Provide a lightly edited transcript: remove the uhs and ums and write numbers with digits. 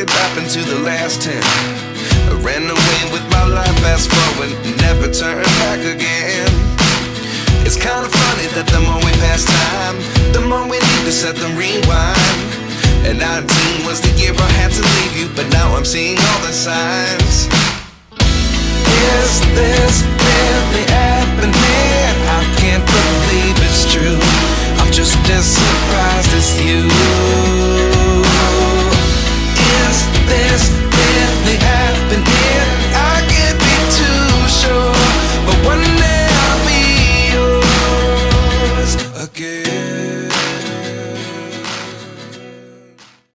it happened to the last 10. I ran away with my life, fast forward, never turn back again. It's kind of funny that the more we pass time, the more we need to set the rewind. And 19 was the year I had to leave you, but now I'm seeing all the signs.